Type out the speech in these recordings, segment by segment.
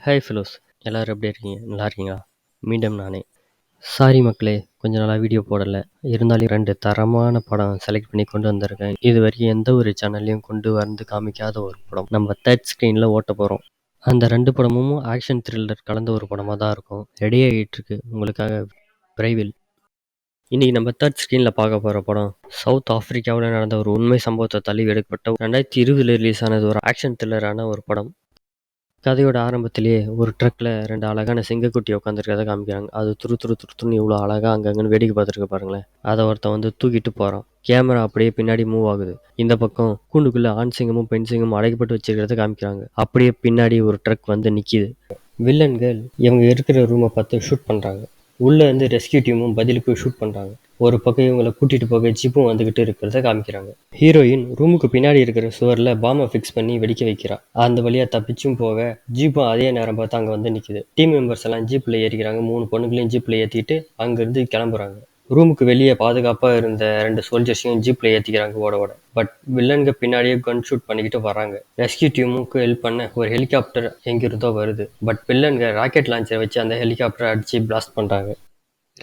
Hi fellows, எல்லாரும் எப்படி இருக்கீங்க? நல்லா இருக்கீங்களா? மீண்டும் நானே. சாரி மக்களே, கொஞ்ச நாளாக வீடியோ போடலை. இருந்தாலும் 2 தரமான படம் செலக்ட் பண்ணி கொண்டு வந்திருக்கேன். இது வரைக்கும் எந்த ஒரு சேனல்லையும் கொண்டு வந்து காமிக்காத ஒரு படம் நம்ம தேர்ட் ஸ்க்ரீனில் ஓட்ட போகிறோம். அந்த 2 படமும் ஆக்ஷன் த்ரில்லர் கலந்த ஒரு படமாக தான் இருக்கும். ரெடி ஆகிட்டு இருக்கு உங்களுக்காக விரைவில். இன்னைக்கு நம்ம தேர்ட் ஸ்க்ரீனில் பார்க்க போகிற படம் சவுத் ஆப்பிரிக்காவில் நடந்த ஒரு உண்மை சம்பவத்தை தள்ளி எடுக்கப்பட்ட 2020 ரிலீஸ் ஆனது ஒரு ஆக்ஷன் த்ரில்லரான ஒரு படம். கதையோட ஆரம்பத்திலேயே ஒரு ட்ரக்கில் 2 அழகான சிங்கக்குட்டி உட்காந்துருக்கதை காமிக்கிறாங்க. அது துரு துரு துருத்துன்னு இவ்வளோ அழகாக அங்கங்கன்னு வேடிக்கை பார்த்துருக்க பாருங்களேன். அதை ஒருத்தன் வந்து தூக்கிட்டு போகிறான். கேமரா அப்படியே பின்னாடி மூவ் ஆகுது. இந்த பக்கம் கூண்டுக்குள்ளே ஆண் சிங்கமும் பெண் சிங்கமும் அடைக்கப்பட்டு வச்சிருக்கிறத காமிக்கிறாங்க. அப்படியே பின்னாடி ஒரு ட்ரக் வந்து நிற்கிது. வில்லன்கள் இவங்க இருக்கிற ரூமை பார்த்து ஷூட் பண்ணுறாங்க. உள்ளே இருந்து ரெஸ்கியூ டீமும் பதிலுக்கு ஷூட் பண்ணுறாங்க. ஒரு பக்கம் இவங்களை கூட்டிகிட்டு போக ஜிப்பும் வந்துக்கிட்டு இருக்கிறத காமிக்கிறாங்க. ஹீரோயின் ரூமுக்கு பின்னாடி இருக்கிற சுவரில் பாம்பை ஃபிக்ஸ் பண்ணி வெடிக்க வைக்கிறா. அந்த வழியாக தப்பிச்சும் போக ஜீப்பும் அதே நேரம் பார்த்து அங்கே வந்து நிற்கிது. டீம் மெம்பர்ஸ் எல்லாம் ஜீப்பில் ஏறிக்கிறாங்க. 3 பொண்ணுகளையும் ஜீப்பில் ஏற்றிட்டு அங்கேருந்து கிளம்புறாங்க. ரூமுக்கு வெளியே பாதுகாப்பாக இருந்த 2 சோல்ஜர்ஸையும் ஜீப்பில் ஏற்றிக்கிறாங்க ஓட ஓட. பட் வில்லன்க பின்னாடியே கன் ஷூட் பண்ணிக்கிட்டு வராங்க. ரெஸ்கியூ டீமுக்கு ஹெல்ப் பண்ண ஒரு ஹெலிகாப்டர் எங்கிருந்தோ வருது. பட் வில்லன்க ராக்கெட் லான்ச்சரை வச்சு அந்த ஹெலிகாப்டரை அடித்து பிளாஸ்ட் பண்ணுறாங்க.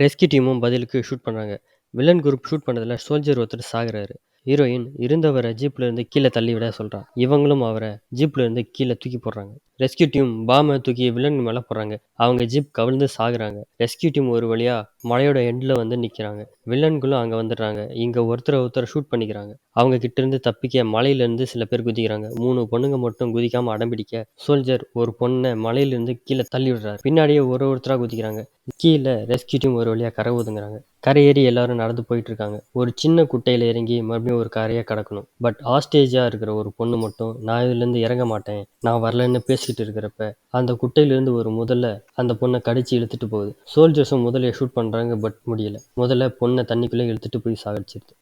ரெஸ்கியூ டீமும் பதிலுக்கு ஷூட் பண்ணுறாங்க. வில்லன் குரூப் ஷூட் பண்ணதில் சோல்ஜர் ஒருத்தர் சாகுறாரு. ஹீரோயின் இருந்தவரை ஜீப்ல இருந்து கீழே தள்ளி விட சொல்றா. இவங்களும் அவரை ஜீப்ல இருந்து கீழே தூக்கி போடுறாங்க. ரெஸ்கியூ டீம் பாமை தூக்கி வில்லன் மேலே போடுறாங்க. அவங்க ஜீப் கவிழ்ந்து சாகுறாங்க. ரெஸ்கியூ டீம் ஒரு வழியா மலையோட எண்ட்ல வந்து நிற்கிறாங்க. வில்லன்களும் அங்கே வந்துடுறாங்க. இங்கே ஒருத்தர் ஷூட் பண்ணிக்கிறாங்க. அவங்க கிட்ட இருந்து தப்பிக்க மலையிலேருந்து சில பேர் குதிக்கிறாங்க. 3 பொண்ணுங்க மட்டும் குதிக்காம அடம்பிடிக்க சோல்ஜர் ஒரு பொண்ணை மலையிலேருந்து கீழே தள்ளி விடுறாரு. பின்னாடியே ஒருத்தராக குதிக்கிறாங்க. கீழே ரெஸ்கியூ டீம் ஒரு வழியாக கரை ஒதுங்குறாங்க. கரையேறி எல்லாரும் நடந்து போயிட்டு இருக்காங்க. ஒரு சின்ன குட்டையில் இறங்கி மறுபடியும் ஒரு கரையாக கடக்கணும். பட் ஹாஸ்டேஜாக இருக்கிற ஒரு பொண்ணு மட்டும் நான் இதுலேருந்து இறங்க மாட்டேன், நான் வரலன்னு பேசிக்கிட்டு இருக்கிறப்ப அந்த குட்டையிலேருந்து ஒரு முதல்ல அந்த பொண்ணை கடிச்சு இழுத்துட்டு போகுது. சோல்ஜர்ஸும் முதல்ல ஷூட் பண்ணுறாங்க. பட் முடியல. முதல்ல பொண்ணை தண்ணிக்குள்ளே இழுத்துட்டு போய் சாகடிச்சிருது.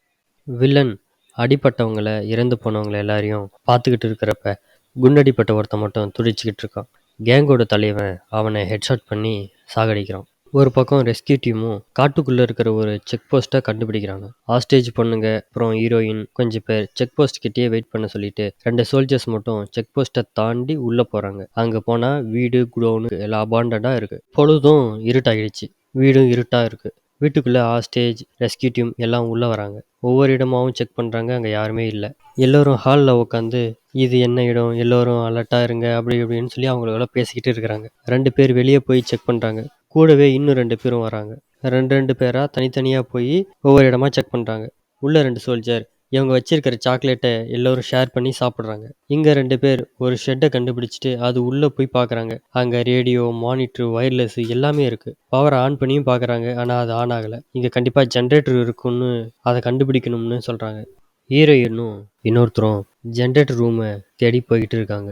வில்லன் அடிப்பட்டவங்களை இறந்து போனவங்களை எல்லாரையும் பார்த்துக்கிட்டு இருக்கிறப்ப குண்டடிப்பட்ட ஒருத்தன் மட்டும் துடிச்சிக்கிட்டு இருக்கான். கேங்கோட தலைவன் அவனை ஹெட்ஷாட் பண்ணி சாகடிக்கிறான். ஒரு பக்கம் ரெஸ்கியூ டீமும் காட்டுக்குள்ளே இருக்கிற ஒரு செக் போஸ்ட்டை கண்டுபிடிக்கிறாங்க. ஹாஸ்டேஜ் பொண்ணுங்க அப்புறம் ஹீரோயின் கொஞ்சம் பேர் செக் போஸ்ட் கிட்டேயே வெயிட் பண்ண சொல்லிட்டு 2 சோல்ஜர்ஸ் மட்டும் செக் போஸ்ட்டை தாண்டி உள்ளே போகிறாங்க. அங்கே போனால் வீடு குடோனு எல்லாம் அபாண்டடாக இருக்குது. பொழுதும் இருட்டாகிடுச்சு. வீடும் இருட்டாக இருக்குது. வீட்டுக்குள்ளே ஹாஸ்டேஜ் ரெஸ்கியூ டீம் எல்லாம் உள்ளே வராங்க. ஒவ்வொரு இடமாவும் செக் பண்ணுறாங்க. அங்கே யாருமே இல்லை. எல்லோரும் ஹாலில் உட்காந்து இது என்ன இடம், எல்லோரும் அலர்ட்டாக இருங்க அப்படி இப்படின்னு சொல்லி அவங்களோட பேசிக்கிட்டு இருக்கிறாங்க. 2 பேர் வெளியே போய் செக் பண்ணுறாங்க. கூடவே இன்னும் 2 பேரும் வராங்க. 2 பேராக தனித்தனியாக போய் ஒவ்வொரு இடமா செக் பண்ணுறாங்க. உள்ள 2 சோல்ஜர் இவங்க வச்சிருக்கிற சாக்லேட்டை எல்லோரும் ஷேர் பண்ணி சாப்பிட்றாங்க. இங்கே 2 பேர் ஒரு ஷெட்டை கண்டுபிடிச்சிட்டு அது உள்ளே போய் பார்க்குறாங்க. அங்கே ரேடியோ, மானிட்ரு, ஒயர்லெஸ் எல்லாமே இருக்குது. பவரை ஆன் பண்ணியும் பார்க்குறாங்க. ஆனால் அது ஆன் ஆகலை. இங்கே கண்டிப்பாக ஜென்ரேட்டர் இருக்குன்னு அதை கண்டுபிடிக்கணும்னு சொல்கிறாங்க. ஹீரோயினும் இன்னொருத்தரும் ஜென்ரேட்டர் ரூமை தேடி போய்கிட்டு இருக்காங்க.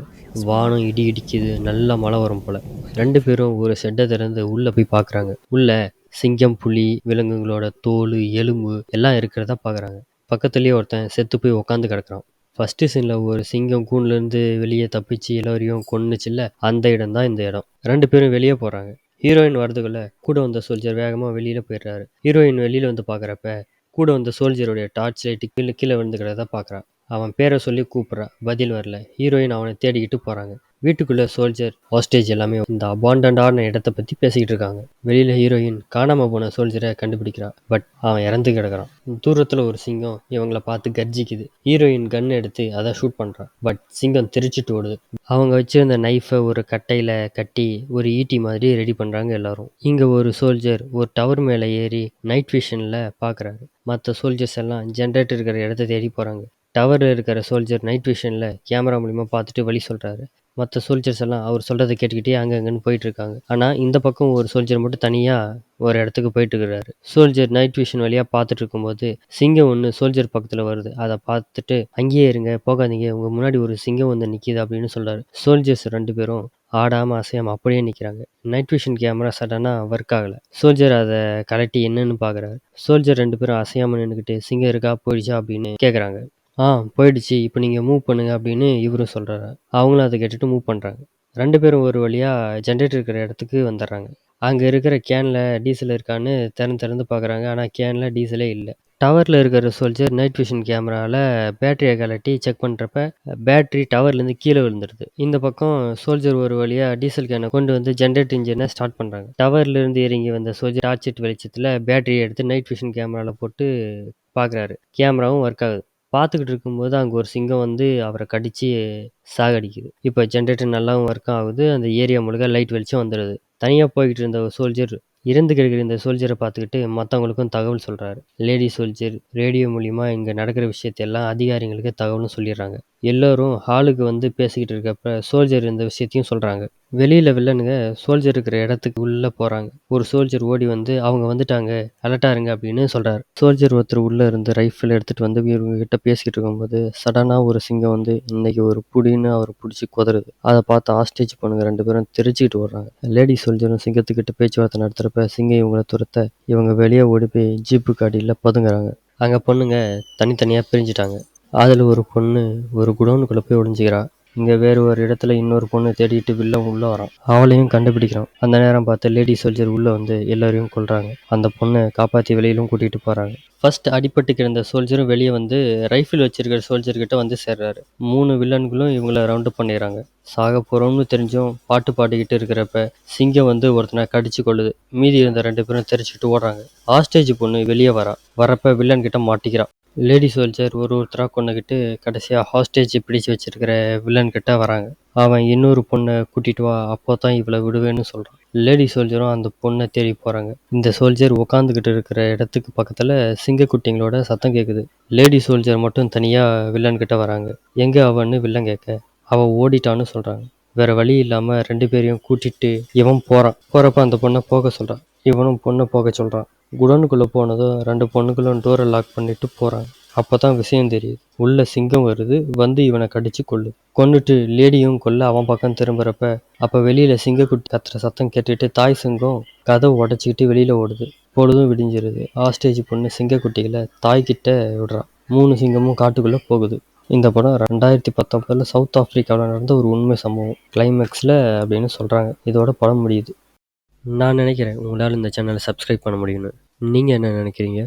வானம் இடி இடிக்குது. நல்லா மழை வரும் போல். 2 பேரும் ஒரு ஷெட்டை திறந்து உள்ளே போய் பார்க்குறாங்க. உள்ள சிங்கம், புலி, விலங்குகளோட தோல், எலும்பு எல்லாம் இருக்கிறதா பார்க்குறாங்க. பக்கத்துலேயே ஒருத்தன் செத்து போய் உட்காந்து கிடக்குறான். ஃபஸ்ட்டு சீனில் ஒரு சிங்கம் கூண்டுலேருந்து வெளியே தப்பிச்சு எல்லோரையும் கொன்னுச்சுல்ல, அந்த இடம் தான் இந்த இடம். 2 பேரும் வெளியே போகிறாங்க. ஹீரோயின் வரதுக்குள்ள கூட வந்த சோல்ஜர் வேகமாக வெளியில் போயிடுறாரு. ஹீரோயின் வெளியில் வந்து பார்க்குறப்ப கூட வந்த சோல்ஜருடைய டார்ச் லைட்டு கீழே விழுந்துக்கிறத பார்க்குறான். அவன் பேரை சொல்லி கூப்பிட்றா. பதில் வரல. ஹீரோயின் அவனை தேடிக்கிட்டு போகிறாங்க. வீட்டுக்குள்ளே சோல்ஜர் ஹாஸ்டேஜ் எல்லாமே இந்த அபாண்டடான இடத்த பற்றி பேசிக்கிட்டு இருக்காங்க. வெளியில் ஹீரோயின் காணாமல் போன சோல்ஜரை கண்டுபிடிக்கிறா. பட் அவன் இறந்து கிடக்குறான். தூரத்தில் ஒரு சிங்கம் இவங்களை பார்த்து கர்ஜிக்குது. ஹீரோயின் கன் எடுத்து அதை ஷூட் பண்ணுறான். பட் சிங்கம் தெரிச்சிட்டு ஓடுது. அவங்க வச்சிருந்த நைஃபை ஒரு கட்டையில் கட்டி ஒரு ஈட்டி மாதிரி ரெடி பண்ணுறாங்க எல்லாரும். இங்கே ஒரு சோல்ஜர் ஒரு டவர் மேலே ஏறி நைட் விஷனில் பார்க்குறாரு. மற்ற சோல்ஜர்ஸ் எல்லாம் ஜென்ரேட்டர் இருக்கிற இடத்த தேடி போகிறாங்க. டவரில் இருக்கிற சோல்ஜர் நைட் விஷனில் கேமரா மூலிமா பார்த்துட்டு வழி சொல்கிறாரு. மற்ற சோல்ஜர்ஸ் எல்லாம் அவர் சொல்கிறத கேட்டுக்கிட்டே அங்கங்கன்னு போயிட்டுருக்காங்க. ஆனால் இந்த பக்கம் ஒரு சோல்ஜர் மட்டும் தனியாக ஒரு இடத்துக்கு போயிட்டு இருக்கிறாரு. சோல்ஜர் நைட் விஷன் வழியாக பார்த்துட்டு இருக்கும்போது சிங்கம் ஒன்று சோல்ஜர் பக்கத்தில் வருது. அதை பார்த்துட்டு அங்கேயே இருங்க, போகாதீங்க, உங்கள் முன்னாடி ஒரு சிங்கம் வந்து நிற்கிது அப்படின்னு சொல்கிறாரு. சோல்ஜர்ஸ் 2 பேரும் ஆடாமல் அசையாமல் அப்படியே நிற்கிறாங்க. நைட் விஷன் கேமரா சடனாக ஒர்க் ஆகலை. சோல்ஜர் அதை கலட்டி என்னன்னு பார்க்குறாரு. சோல்ஜர் 2 பேரும் அசையாமல் நின்றுக்கிட்டு சிங்கம் இருக்கா போயிடுச்சா அப்படின்னு கேட்குறாங்க. போயிடுச்சு, இப்போ நீங்கள் மூவ் பண்ணுங்க அப்படின்னு இவரும் சொல்கிறாரு. அவங்களும் அதை கேட்டுட்டு மூவ் பண்ணுறாங்க. 2 பேரும் ஒரு வழியாக ஜென்ரேட்டர் இருக்கிற இடத்துக்கு வந்துடுறாங்க. அங்க இருக்கிற கேன்ல டீசல் இருக்கான்னு திறந்து திறந்து பார்க்குறாங்க. ஆனா கேன்ல டீசலே இல்ல. டவர்ல இருக்கிற சோல்ஜர் நைட் விஷன் கேமரால பேட்டரிய கழட்டி செக் பண்றப்ப, பேட்டரி டவர்லேருந்து கீழ விழுந்துருது. இந்த பக்கம் சோல்ஜர் ஒரு வழியா டீசல் கேன கொண்டு வந்து ஜெனரேட்டர் இன்ஜின ஸ்டார்ட் பண்றாங்க. டவர்லேருந்து இறங்கி வந்த சோல்ஜர் டார்ச் லைட் வெளிச்சத்துல பேட்டரிய எடுத்து நைட் விஷன் கேமரால போட்டு பார்க்குறாரு. கேமராவும் ஒர்க் ஆகுது. பார்த்துக்கிட்டு இருக்கும்போது அங்க ஒரு சிங்கம் வந்து அவர கடிச்சு சாகடிக்குது. இப்ப ஜெனரேட்டர் நல்லாவும் ஒர்க் ஆகுது. அந்த ஏரியா முழுக்க லைட் வெளிச்சம் வந்துருது. தனியா போய்கிட்டு இருந்த ஒரு சோல்ஜர் இறந்து கிடக்கிற இந்த சோல்ஜரை பார்த்துக்கிட்டு மற்றவங்களுக்கும் தகவல் சொல்றாரு. லேடி சோல்ஜர் ரேடியோ மூலியமா இங்க நடக்கிற விஷயத்தையெல்லாம் அதிகாரிங்களுக்கு தகவலும் சொல்லிடுறாங்க. எல்லாரும் ஹாலுக்கு வந்து பேசிக்கிட்டு இருக்கப்ப சோல்ஜர் இந்த விஷயத்தையும் சொல்றாங்க. வெளியில வில்லனுங்க சோல்ஜர் இருக்கிற இடத்துக்கு உள்ள போறாங்க. ஒரு சோல்ஜர் ஓடி வந்து அவங்க வந்துட்டாங்க, அலர்ட்டா இருங்க அப்படின்னு சொல்றாரு. சோல்ஜர் ஒருத்தர் உள்ள இருந்து ரைஃபிள் எடுத்துட்டு வந்து இவங்க கிட்ட பேசிக்கிட்டு இருக்கும்போது சடனா ஒரு சிங்கம் வந்து இன்னைக்கு ஒரு புடின்னு அவர் பிடிச்சி குதறுது. அதை பார்த்து ஹாஸ்டேஜ் பொண்ணுங்க 2 பேரும் தெரிச்சுக்கிட்டு வர்றாங்க. லேடி சோல்ஜரும் சிங்கத்துக்கிட்ட பேச்சுவார்த்தை நடத்துறப்ப சிங்கம் இவங்களை துரத்த இவங்க வெளியே ஓடி போய் ஜீப்புக்கு அடியில் பதுங்குறாங்க. அங்க பொண்ணுங்க தனித்தனியா பிரிஞ்சுட்டாங்க. அதுல ஒரு பொண்ணு ஒரு குடோனுக்குள்ள போய் ஒளிஞ்சுக்கிறா. இங்க வேறு ஒரு இடத்துல இன்னொரு பொண்ணு தேடிட்டு வில்லன் உள்ள வரான். அவளையும் கண்டுபிடிக்கிறான். அந்த நேரம் பார்த்து லேடி சோல்ஜர் உள்ள வந்து எல்லாரையும் கொல்றாங்க. அந்த பொண்ணை காப்பாத்தி வெளியிலும் கூட்டிட்டு போறாங்க. ஃபர்ஸ்ட் அடிபட்டு கிடந்த சோல்ஜரும் வெளியே வந்து ரைஃபிள் வச்சிருக்கிற சோல்ஜர் கிட்ட வந்து சேர்றாரு. 3 வில்லன்களும் இவங்கள ரவுண்ட் பண்ணிடுறாங்க. சாக போறோம்னு தெரிஞ்சும் பாட்டு பாடிக்கிட்டு இருக்கிறப்ப சிங்கம் வந்து ஒருத்தனை கடிச்சு கொள்ளுது. மீதி இருந்த 2 பேரும் தெரிச்சுக்கிட்டு ஓடுறாங்க. ஹாஸ்டேஜ் பொண்ணு வெளியே வரப்ப வில்லன் கிட்ட மாட்டிக்கிறா. லேடி சோல்ஜர் ஒருத்தரா கொன்னுகிட்டு கடைசியா ஹாஸ்டேஜ் பிடிச்சு வச்சிருக்கிற வில்லன் கிட்ட வராங்க. அவன் இன்னொரு பொண்ணை கூட்டிட்டு வா, அப்போதான் இவளை விடுவேன்னு சொல்றான். லேடி சோல்ஜரும் அந்த பொண்ணை தேடி போறாங்க. இந்த சோல்ஜர் உட்காந்துக்கிட்டு இருக்கிற இடத்துக்கு பக்கத்துல சிங்கக்குட்டிங்களோட சத்தம் கேக்குது. லேடி சோல்ஜர் மட்டும் தனியா வில்லன் கிட்ட வராங்க. எங்க அவன்னு வில்லன் கேட்க அவ ஓடிட்டான்னு சொல்றாங்க. வேற வழி இல்லாம 2 பேரையும் கூட்டிட்டு இவன் போறப்ப அந்த பொண்ணை போக சொல்றான். இவனும் பொண்ணை போக சொல்றான். குடோனுக்குள்ள போனதும் 2 பொண்ணுங்களும் டோரை லாக் பண்ணிட்டு போறாங்க. அப்பதான் விஷயம் தெரியுது. உள்ள சிங்கம் வருது, வந்து இவனை கடிச்சு கொன்னுட்டு லேடியும் கொல்ல அவன் பக்கம் திரும்புறப்ப அப்ப வெளியில சிங்கக்குட்டி கத்துற சத்தம் கேட்டுட்டு தாய் சிங்கம் கதவை உடைச்சிக்கிட்டு வெளியில ஓடுது. பொழுதும் விடிஞ்சிருது. ஹாஸ்டேஜ் பொண்ணு சிங்கக்குட்டிகளை தாய்கிட்ட விடுறான். 3 சிங்கமும் காட்டுக்குள்ள போகுது. இந்த படம் 2019 சவுத் ஆப்பிரிக்காவில் நடந்த ஒரு உண்மை சம்பவம். கிளைமேக்ஸ்ல அப்படின்னு சொல்றாங்க. இதோட படம் முடியுது. நான் நினைக்கிறேன் உங்களால் இந்த சேனலை சப்ஸ்கிரைப் பண்ண முடியும்னு. நீங்க என்ன நினைக்கிறீங்க?